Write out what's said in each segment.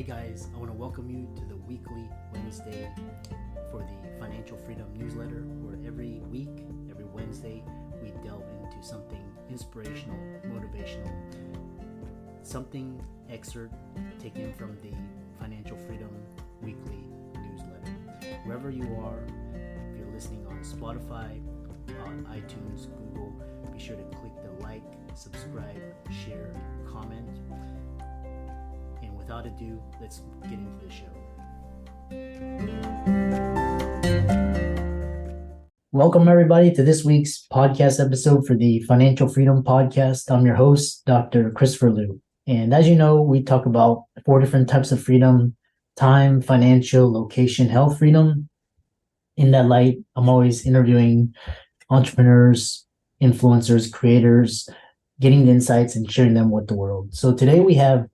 Hey guys, I want to welcome you to the weekly Wednesday for the Financial Freedom newsletter, where every week, every Wednesday, we delve into something inspirational, motivational, something excerpt taken from the Financial Freedom weekly newsletter. Wherever you are, if you're listening on Spotify, on iTunes, Google, be sure to click the like, subscribe, share, comment. And without ado, let's get into the show. Welcome everybody to this week's podcast episode for the Financial Freedom Podcast. I'm your host, Dr. Christopher Liu. And as you know, we talk about 4 different types of freedom: time, financial, location, health freedom. In that light, I'm always interviewing entrepreneurs, influencers, creators, getting the insights and sharing them with the world. So today we have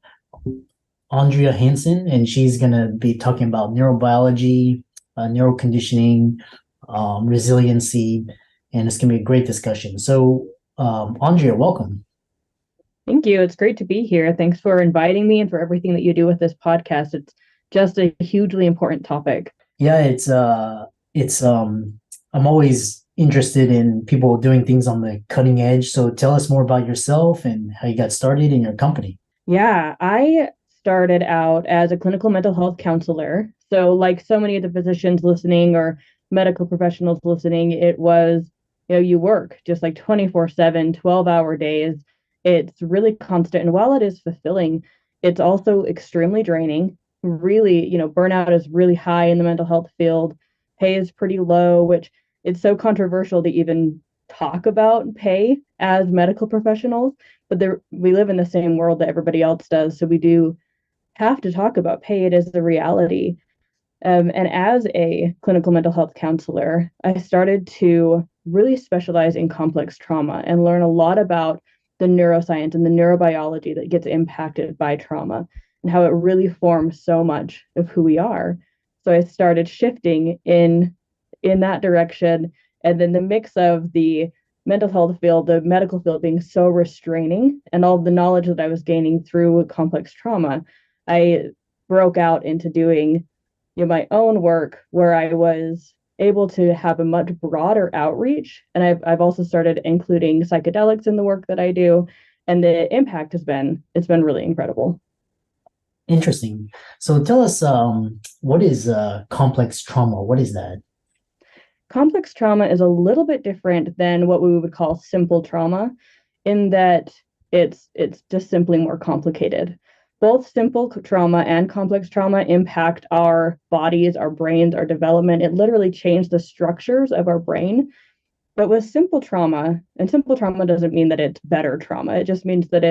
Andrea Hanson, and she's going to be talking about neurobiology, neuroconditioning, resiliency, and it's going to be a great discussion. So, Andrea, welcome. Thank you. It's great to be here. Thanks for inviting me and for everything that you do with this podcast. It's just a hugely important topic. Yeah, I'm always interested in people doing things on the cutting edge. So tell us more about yourself and how you got started in your company. Yeah, I started out as a clinical mental health counselor. So like so many of the physicians listening or medical professionals listening, it was, you work just like 24/7, 12-hour days. It's really constant. And while it is fulfilling, it's also extremely draining. Really, burnout is really high in the mental health field. Pay is pretty low, which it's so controversial to even talk about pay as medical professionals, but we live in the same world that everybody else does. So we do have to talk about pay. It is the reality. And as a clinical mental health counselor, I started to really specialize in complex trauma and learn a lot about the neuroscience and the neurobiology that gets impacted by trauma and how it really forms so much of who we are. So I started shifting in that direction. And then the mix of the mental health field, the medical field being so restraining, and all the knowledge that I was gaining through complex trauma, I broke out into doing my own work, where I was able to have a much broader outreach. And I've also started including psychedelics in the work that I do, and the impact it's been really incredible. Interesting. So tell us, what is complex trauma? What is that? Complex trauma is a little bit different than what we would call simple trauma, in that it's just simply more complicated. Both simple trauma and complex trauma impact our bodies, our brains, our development. It literally changed the structures of our brain. But with simple trauma, and simple trauma doesn't mean that it's better trauma. It just means that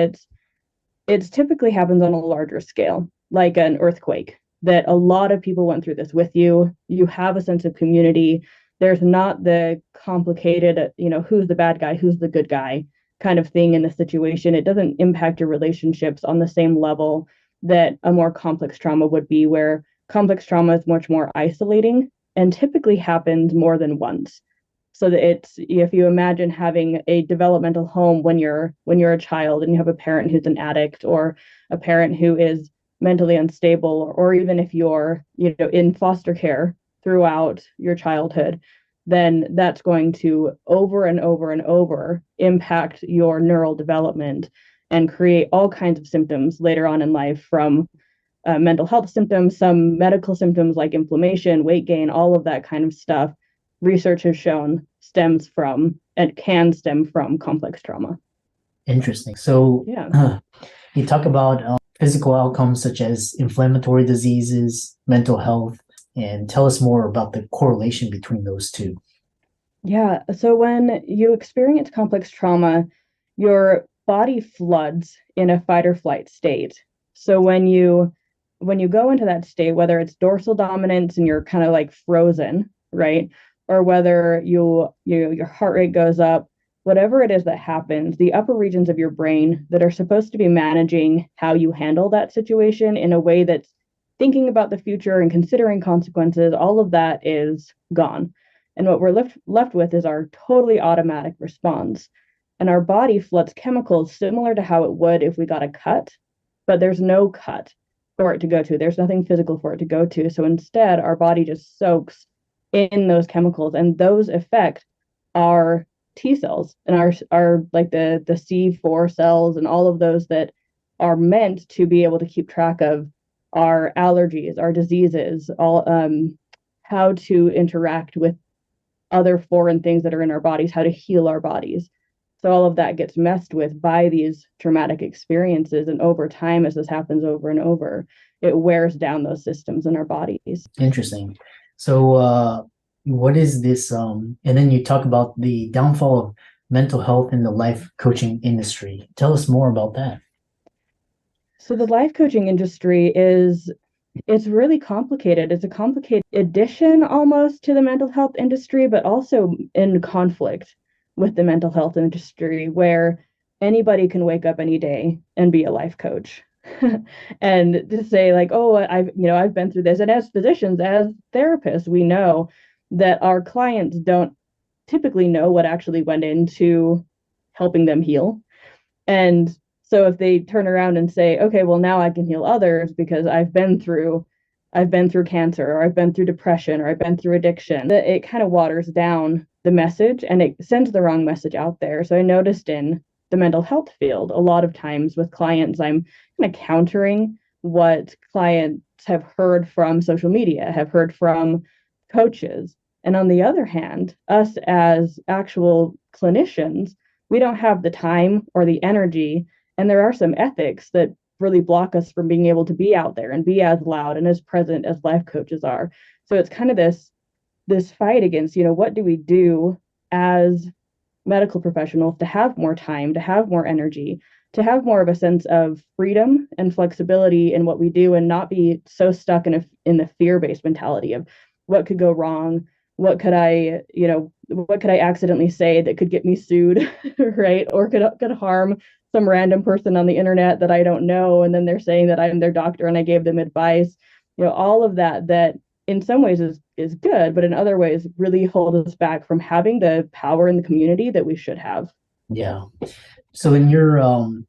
it's typically happens on a larger scale, like an earthquake, that a lot of people went through this with you. You have a sense of community. There's not the complicated, who's the bad guy, who's the good guy kind of thing in the situation. It doesn't impact your relationships on the same level that a more complex trauma would be, where complex trauma is much more isolating and typically happens more than once. So that if you imagine having a developmental home when you're a child and you have a parent who's an addict, or a parent who is mentally unstable, or even if you're in foster care throughout your childhood, then that's going to over and over and over impact your neural development and create all kinds of symptoms later on in life, from mental health symptoms, some medical symptoms like inflammation, weight gain, all of that kind of stuff. Research has shown stems from and can stem from complex trauma. Interesting. So yeah, you talk about physical outcomes such as inflammatory diseases, mental health, and tell us more about the correlation between those two. Yeah. So when you experience complex trauma, your body floods in a fight or flight state. So when you go into that state, whether it's dorsal dominance and you're kind of like frozen, right? Or whether your heart rate goes up, whatever it is that happens, the upper regions of your brain that are supposed to be managing how you handle that situation in a way that's thinking about the future and considering consequences, all of that is gone. And what we're left with is our totally automatic response. And our body floods chemicals similar to how it would if we got a cut, but there's no cut. for it to go to. There's nothing physical for it to go to. So instead, our body just soaks in those chemicals, and those affect our T cells and our like the C4 cells and all of those that are meant to be able to keep track of our allergies, our diseases, all how to interact with other foreign things that are in our bodies, how to heal our bodies. So all of that gets messed with by these traumatic experiences. And over time, as this happens over and over, it wears down those systems in our bodies. Interesting. So, what is this? And then you talk about the downfall of mental health in the life coaching industry. Tell us more about that. So the life coaching industry it's really complicated. It's a complicated addition almost to the mental health industry, but also in conflict with the mental health industry, where anybody can wake up any day and be a life coach. And to say like, oh, I've been through this. And as physicians, as therapists, we know that our clients don't typically know what actually went into helping them heal. And so if they turn around and say, okay, well now I can heal others because I've been through cancer, or I've been through depression, or I've been through addiction, that it kind of waters down the message and it sends the wrong message out there. So I noticed in the mental health field, a lot of times with clients, I'm kind of countering what clients have heard from social media, have heard from coaches. And on the other hand, us as actual clinicians, we don't have the time or the energy, and there are some ethics that really block us from being able to be out there and be as loud and as present as life coaches are. So it's kind of this fight against, what do we do as medical professionals to have more time, to have more energy, to have more of a sense of freedom and flexibility in what we do, and not be so stuck in the fear-based mentality of what could go wrong, what could I accidentally say that could get me sued, right? Or could harm some random person on the internet that I don't know, and then they're saying that I'm their doctor and I gave them advice. All of that in some ways is good, but in other ways really hold us back from having the power in the community that we should have. Yeah. So, in your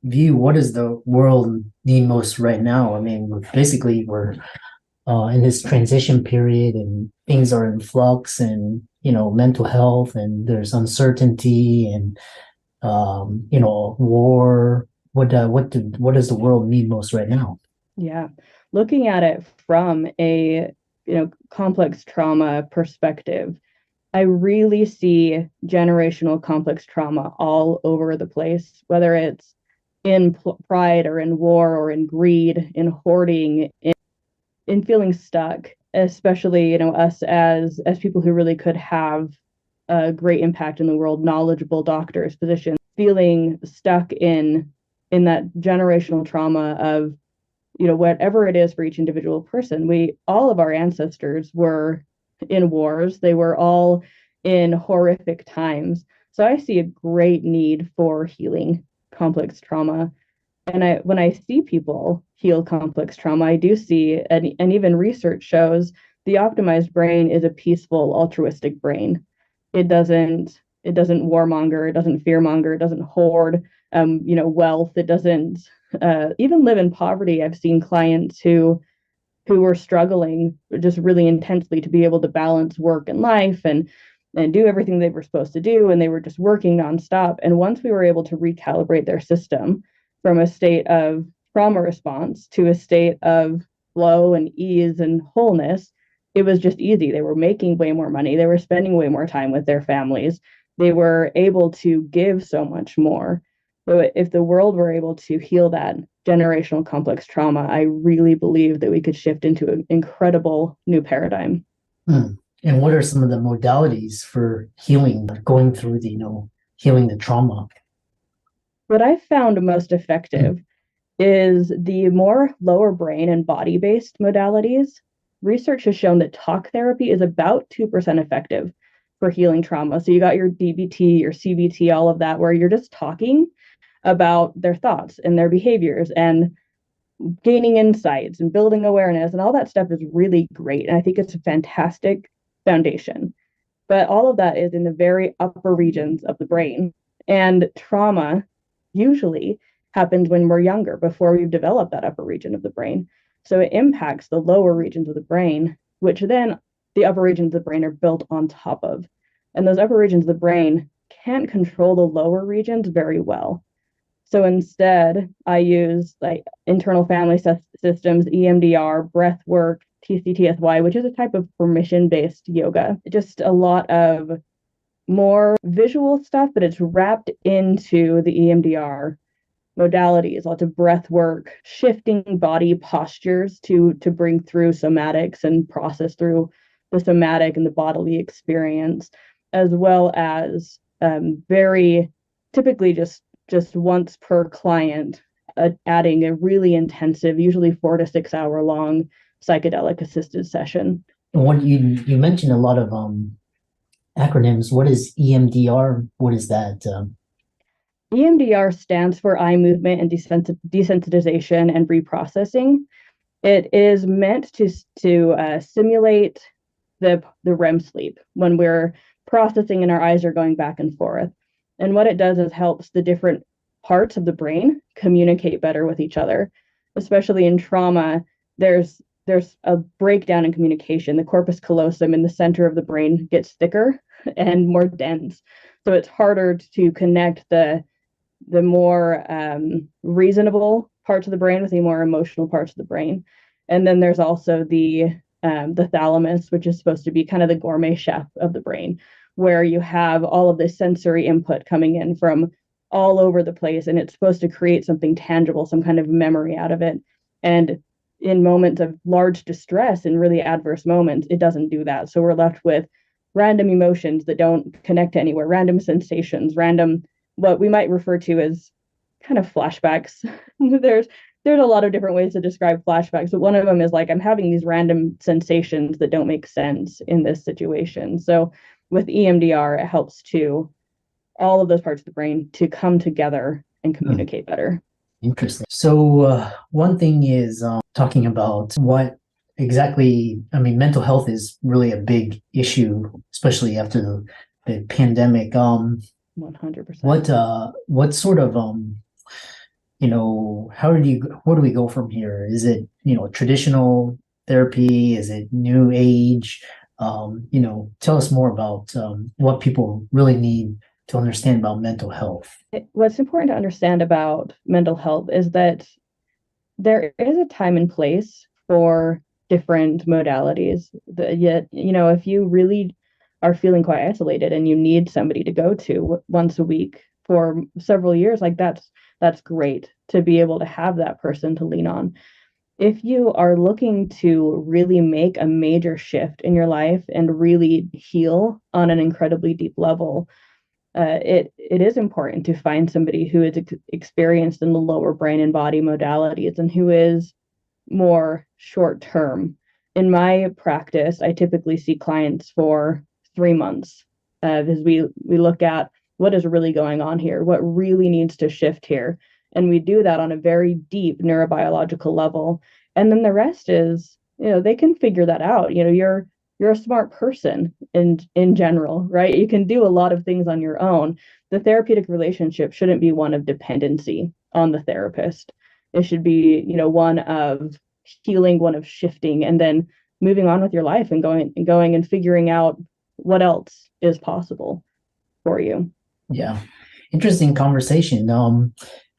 view, what does the world need most right now? I mean, we're in this transition period, and things are in flux, and mental health, and there's uncertainty, and war. What does the world need most right now? Yeah, looking at it from a complex trauma perspective, I really see generational complex trauma all over the place, whether it's in pride or in war or in greed, in hoarding, in feeling stuck, especially us as people who really could have a great impact in the world, knowledgeable doctors, physicians, feeling stuck in that generational trauma of whatever it is for each individual person. All of our ancestors were in wars. They were all in horrific times. So I see a great need for healing complex trauma. And when I see people heal complex trauma, I do see, and even research shows, the optimized brain is a peaceful, altruistic brain. It doesn't warmonger, it doesn't fearmonger, it doesn't hoard wealth. It doesn't even live in poverty. I've seen clients who were struggling just really intensely to be able to balance work and life and do everything they were supposed to do, and they were just working nonstop. And once we were able to recalibrate their system from a state of trauma response to a state of flow and ease and wholeness, it was just easy. They were making way more money. They were spending way more time with their families. They were able to give so much more. So if the world were able to heal that generational complex trauma, I really believe that we could shift into an incredible new paradigm. Hmm. And what are some of the modalities for healing, going through healing the trauma? What I've found most effective is the more lower brain and body based modalities. Research has shown that talk therapy is about 2% effective for healing trauma. So you got your DBT, your CBT, all of that, where you're just talking about their thoughts and their behaviors and gaining insights and building awareness, and all that stuff is really great. And I think it's a fantastic foundation. But all of that is in the very upper regions of the brain. And trauma usually happens when we're younger, before we've developed that upper region of the brain. So it impacts the lower regions of the brain, which then the upper regions of the brain are built on top of. And those upper regions of the brain can't control the lower regions very well. So instead, I use like internal family systems, EMDR, breath work, TCTSY, which is a type of permission-based yoga. Just a lot of more visual stuff, but it's wrapped into the EMDR modalities, lots of breath work, shifting body postures to bring through somatics and process through the somatic and the bodily experience, as well as very typically just once per client, adding a really intensive, usually 4 to 6 hour long psychedelic assisted session. And what you mentioned a lot of acronyms. What is EMDR? What is that? EMDR stands for eye movement and desensitization and reprocessing. It is meant to simulate the REM sleep when we're processing and our eyes are going back and forth. And what it does is helps the different parts of the brain communicate better with each other. Especially in trauma, there's a breakdown in communication. The corpus callosum in the center of the brain gets thicker and more dense. So it's harder to connect the more reasonable parts of the brain with the more emotional parts of the brain. And then there's also the thalamus, which is supposed to be kind of the gourmet chef of the brain, where you have all of this sensory input coming in from all over the place, and it's supposed to create something tangible, some kind of memory out of it. And in moments of large distress and really adverse moments, it doesn't do that. So we're left with random emotions that don't connect to anywhere, random sensations, random what we might refer to as kind of flashbacks. there's a lot of different ways to describe flashbacks, but one of them is like I'm having these random sensations that don't make sense in this situation. So with EMDR, it helps to all of those parts of the brain to come together and communicate better. Interesting. So one thing is talking about what exactly, I mean, mental health is really a big issue, especially after the pandemic. 100%. What sort of where do we go from here? Is it, traditional therapy? Is it new age? Tell us more about what people really need to understand about mental health. What's important to understand about mental health is that there is a time and place for different modalities. Yet, if you really are feeling quite isolated and you need somebody to go to once a week for several years, like that's great to be able to have that person to lean on. If you are looking to really make a major shift in your life and really heal on an incredibly deep level, it is important to find somebody who is experienced in the lower brain and body modalities and who is more short term. In my practice, I typically see clients for 3 months as we look at what is really going on here, what really needs to shift here. And we do that on a very deep neurobiological level. And then the rest is, they can figure that out. You're a smart person in general, right? You can do a lot of things on your own. The therapeutic relationship shouldn't be one of dependency on the therapist. It should be, one of healing, one of shifting, and then moving on with your life and going and figuring out what else is possible for you. Yeah. Interesting conversation.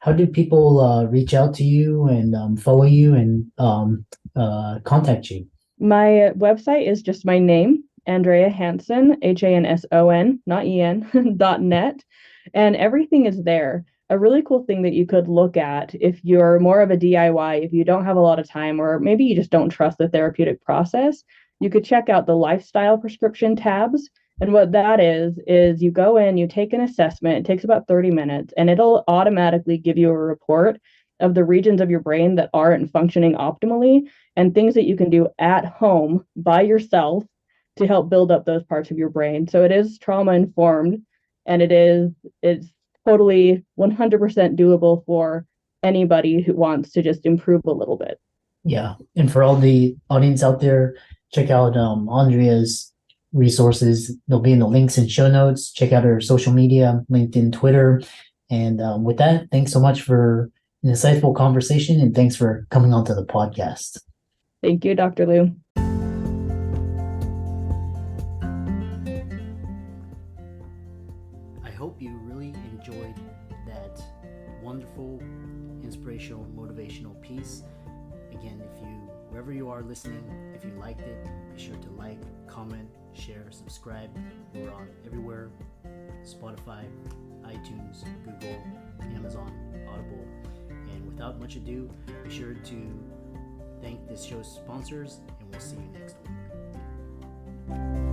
How do people reach out to you and follow you and contact you? My website is just my name, Andrea Hanson, Hanson, not En, .net, and everything is there. A really cool thing that you could look at if you're more of a DIY, if you don't have a lot of time, or maybe you just don't trust the therapeutic process, you could check out the lifestyle prescription tabs. And what that is you go in, you take an assessment, it takes about 30 minutes, and it'll automatically give you a report of the regions of your brain that aren't functioning optimally and things that you can do at home by yourself to help build up those parts of your brain. So it is trauma informed, and it's totally 100% doable for anybody who wants to just improve a little bit. Yeah. And for all the audience out there, check out Andrea's resources. They'll be in the links and show notes. Check out her social media, LinkedIn, Twitter. And with that, thanks so much for an insightful conversation, and thanks for coming onto the podcast. Thank you, Dr. Liu. I hope you really enjoyed that wonderful, inspirational, motivational piece. Again, wherever you are listening, if you liked it, be sure to like, comment, share, subscribe. We're on everywhere: Spotify, iTunes, Google, Amazon, Audible. And without much ado, be sure to thank this show's sponsors, and we'll see you next week.